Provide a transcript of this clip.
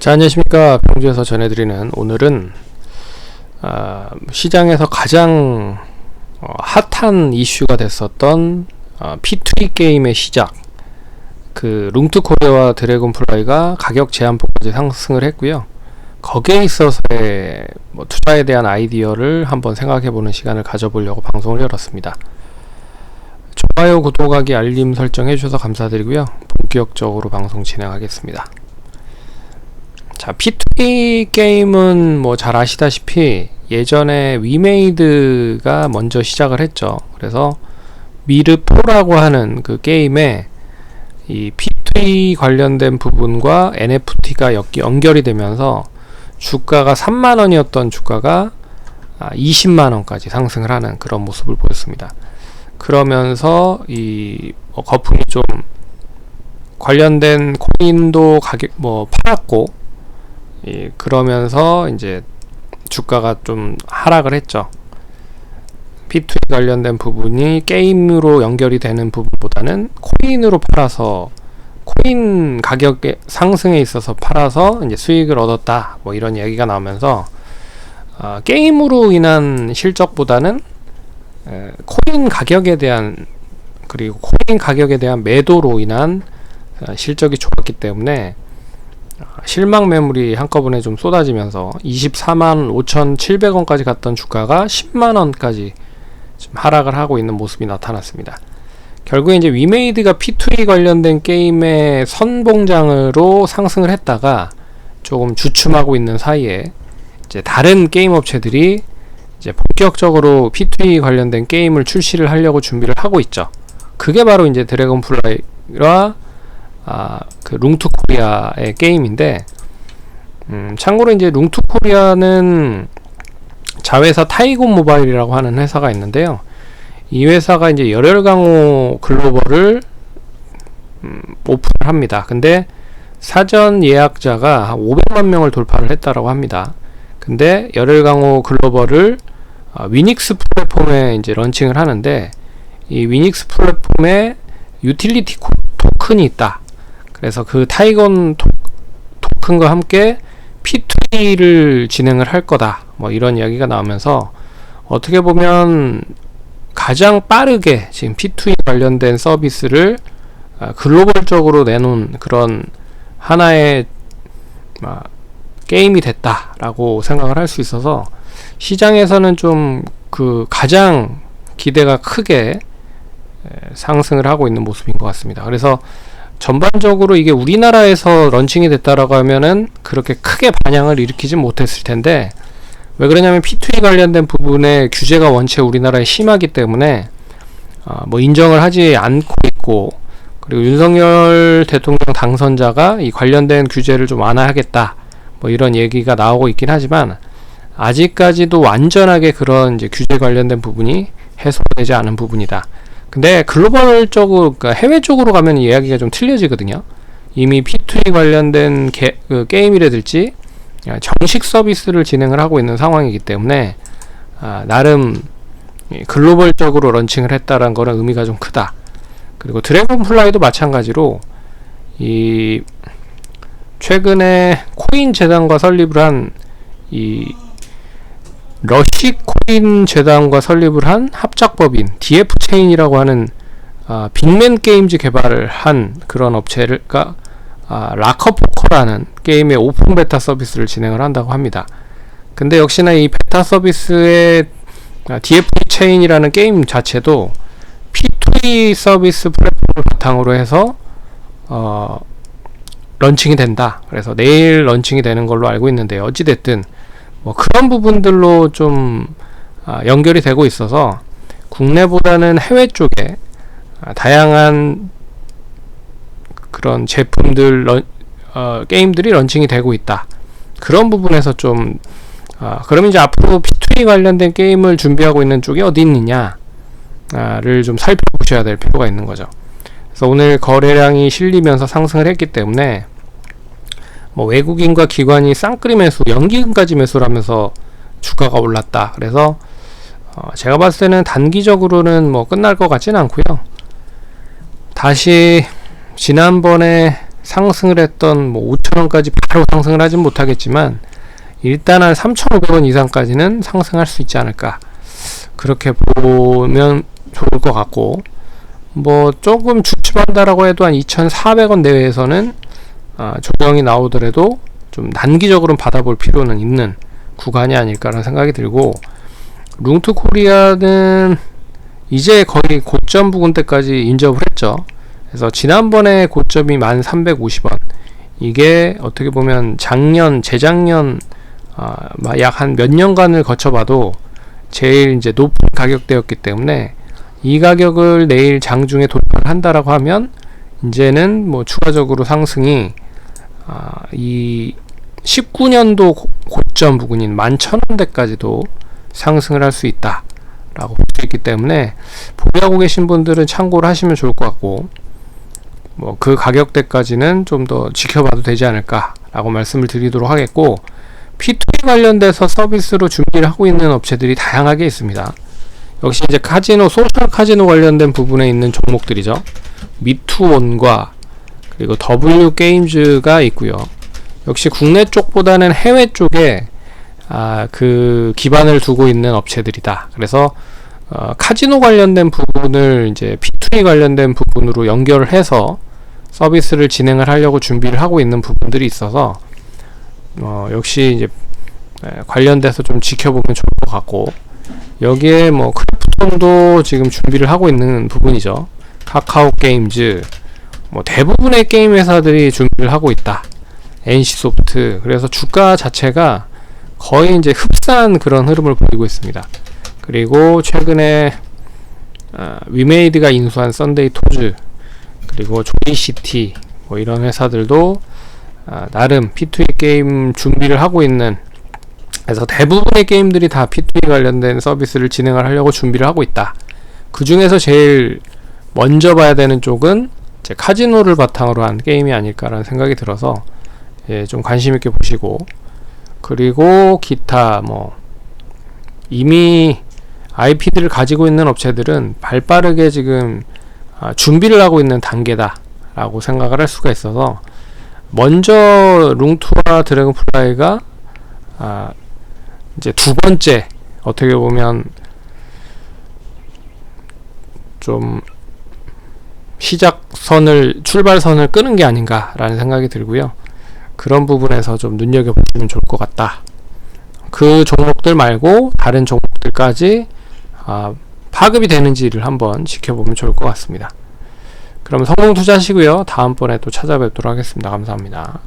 자, 안녕하십니까. 병주에서 전해드리는 오늘은 시장에서 가장 핫한 이슈가 됐었던 P2E 게임의 시작, 그 룽투코리아와 드래곤플라이가 가격 제한폭까지 상승을 했고요. 거기에 있어서의 투자에 대한 아이디어를 한번 생각해보는 시간을 가져보려고 방송을 열었습니다. 좋아요, 구독하기, 알림 설정 해주셔서 감사드리고요. 본격적으로 방송 진행하겠습니다. 자, P2E 게임은 잘 아시다시피 예전에 위메이드가 먼저 시작을 했죠. 그래서 미르4라고 하는 그 게임에 이 P2E 관련된 부분과 NFT가 연결이 되면서 주가가 3만원이었던 주가가 20만원까지 상승을 하는 그런 모습을 보였습니다. 그러면서 이 거품이 좀 관련된 코인도 가격 팔았고, 그러면서 이제 주가가 좀 하락을 했죠. P2E 관련된 부분이 게임으로 연결이 되는 부분보다는 코인으로 팔아서, 코인 가격의 상승에 있어서 팔아서 이제 수익을 얻었다, 이런 이야기가 나오면서 게임으로 인한 실적보다는 코인 가격에 대한, 그리고 코인 가격에 대한 매도로 인한 실적이 좋았기 때문에 실망 매물이 한꺼번에 좀 쏟아지면서 24만 5,700원까지 갔던 주가가 10만원까지 좀 하락을 하고 있는 모습이 나타났습니다. 결국에 이제 위메이드가 P2E 관련된 게임의 선봉장으로 상승을 했다가 조금 주춤하고 있는 사이에 이제 다른 게임 업체들이 이제 본격적으로 P2E 관련된 게임을 출시를 하려고 준비를 하고 있죠. 그게 바로 이제 드래곤플라이와 그 룽투코리아의 게임인데, 참고로 이제 룽투코리아는 자회사 타이곤 모바일이라고 하는 회사가 있는데요. 이 회사가 이제 열혈강호 글로벌을 오픈을 합니다. 근데 사전 예약자가 한 500만 명을 돌파를 했다라고 합니다. 근데 열혈강호 글로벌을 위닉스 플랫폼에 이제 런칭을 하는데, 이 위닉스 플랫폼에 유틸리티 토큰이 있다. 그래서 그 타이건 토큰과 함께 P2E를 진행을 할 거다, 이런 이야기가 나오면서 어떻게 보면 가장 빠르게 지금 P2E 관련된 서비스를 글로벌적으로 내놓은 그런 하나의 게임이 됐다라고 생각을 할 수 있어서 시장에서는 좀 그 가장 기대가 크게 상승을 하고 있는 모습인 것 같습니다. 그래서 전반적으로 이게 우리나라에서 런칭이 됐다라고 하면은 그렇게 크게 반향을 일으키지 못했을 텐데, 왜 그러냐면 P2E 관련된 부분에 규제가 원체 우리나라에 심하기 때문에 인정을 하지 않고 있고, 그리고 윤석열 대통령 당선자가 이 관련된 규제를 좀 완화하겠다, 이런 얘기가 나오고 있긴 하지만 아직까지도 완전하게 그런 이제 규제 관련된 부분이 해소되지 않은 부분이다. 근데 글로벌적으로, 그러니까 해외 쪽으로 가면 이야기가 좀 틀려지거든요. 이미 P2E 관련된 게임이라든지 정식 서비스를 진행을 하고 있는 상황이기 때문에 나름 글로벌적으로 런칭을 했다라는 거는 의미가 좀 크다. 그리고 드래곤플라이도 마찬가지로 이 최근에 코인 재단과 설립을 한 이 러시코인 재단과 설립을 한 합작법인 DF체인이라고 하는 빅맨 게임즈 개발을 한 그런 업체가 라커포커라는 게임의 오픈 베타 서비스를 진행을 한다고 합니다. 근데 역시나 이 베타 서비스의 DF체인이라는 게임 자체도 P2E 서비스 플랫폼을 바탕으로 해서 런칭이 된다. 그래서 내일 런칭이 되는 걸로 알고 있는데요. 어찌됐든 그런 부분들로 좀 연결이 되고 있어서 국내보다는 해외 쪽에 다양한 그런 제품들, 게임들이 런칭이 되고 있다. 그런 부분에서 좀 그러면 이제 앞으로 P2E 관련된 게임을 준비하고 있는 쪽이 어디 있느냐를 좀 살펴보셔야 될 필요가 있는 거죠. 그래서 오늘 거래량이 실리면서 상승을 했기 때문에 외국인과 기관이 쌍끌이 매수, 연기금까지 매수를 하면서 주가가 올랐다. 그래서 제가 봤을 때는 단기적으로는 끝날 것 같지는 않고요. 다시 지난번에 상승을 했던 뭐 5,000원까지 바로 상승을 하진 못하겠지만 일단 한 3,500원 이상까지는 상승할 수 있지 않을까, 그렇게 보면 좋을 것 같고, 뭐 조금 주춤한다라고 해도 한 2,400원 내외에서는 조정이 나오더라도 좀 단기적으로는 받아볼 필요는 있는 구간이 아닐까라는 생각이 들고, 룽투코리아는 이제 거의 고점 부근대까지 인접을 했죠. 그래서 지난번에 고점이 1,350원, 이게 어떻게 보면 재작년 약 한 몇 년간을 거쳐봐도 제일 이제 높은 가격대였기 때문에, 이 가격을 내일 장중에 돌파를 한다라고 하면 이제는 뭐 추가적으로 상승이 이 19년도 고점 부근인 11,000원대까지도 상승을 할 수 있다 라고 볼 수 있기 때문에, 보유하고 계신 분들은 참고를 하시면 좋을 것 같고, 뭐 그 가격대까지는 좀 더 지켜봐도 되지 않을까 라고 말씀을 드리도록 하겠고, P2E 관련돼서 서비스로 준비를 하고 있는 업체들이 다양하게 있습니다. 역시 이제 카지노, 소셜 카지노 관련된 부분에 있는 종목들이죠. 미투온과 그리고 W 게임즈가 있고요. 역시 국내 쪽보다는 해외 쪽에 그 기반을 두고 있는 업체들이다. 그래서 카지노 관련된 부분을 이제 P2E 관련된 부분으로 연결을 해서 서비스를 진행을 하려고 준비를 하고 있는 부분들이 있어서 역시 이제 관련돼서 좀 지켜보면 좋을 것 같고, 여기에 뭐 크래프톤도 지금 준비를 하고 있는 부분이죠. 카카오 게임즈, 뭐 대부분의 게임 회사들이 준비를 하고 있다. NC소프트. 그래서 주가 자체가 거의 이제 흡사한 그런 흐름을 보이고 있습니다. 그리고 최근에 위메이드가 인수한 썬데이 토즈, 그리고 조이시티, 뭐 이런 회사들도 나름 P2E 게임 준비를 하고 있는, 그래서 대부분의 게임들이 다 P2E 관련된 서비스를 진행을 하려고 준비를 하고 있다. 그 중에서 제일 먼저 봐야 되는 쪽은 이제 카지노를 바탕으로 한 게임이 아닐까라는 생각이 들어서 좀 관심 있게 보시고, 그리고 기타 뭐 이미 IP들을 가지고 있는 업체들은 발빠르게 지금 준비를 하고 있는 단계다 라고 생각을 할 수가 있어서, 먼저 룽투와 드래곤플라이가 이제 두 번째, 어떻게 보면 좀 출발선을 끄는 게 아닌가 라는 생각이 들고요. 그런 부분에서 좀 눈여겨보시면 좋을 것 같다. 그 종목들 말고 다른 종목들까지 파급이 되는지를 한번 지켜보면 좋을 것 같습니다. 그럼 성공 투자하시고요. 다음번에 또 찾아뵙도록 하겠습니다. 감사합니다.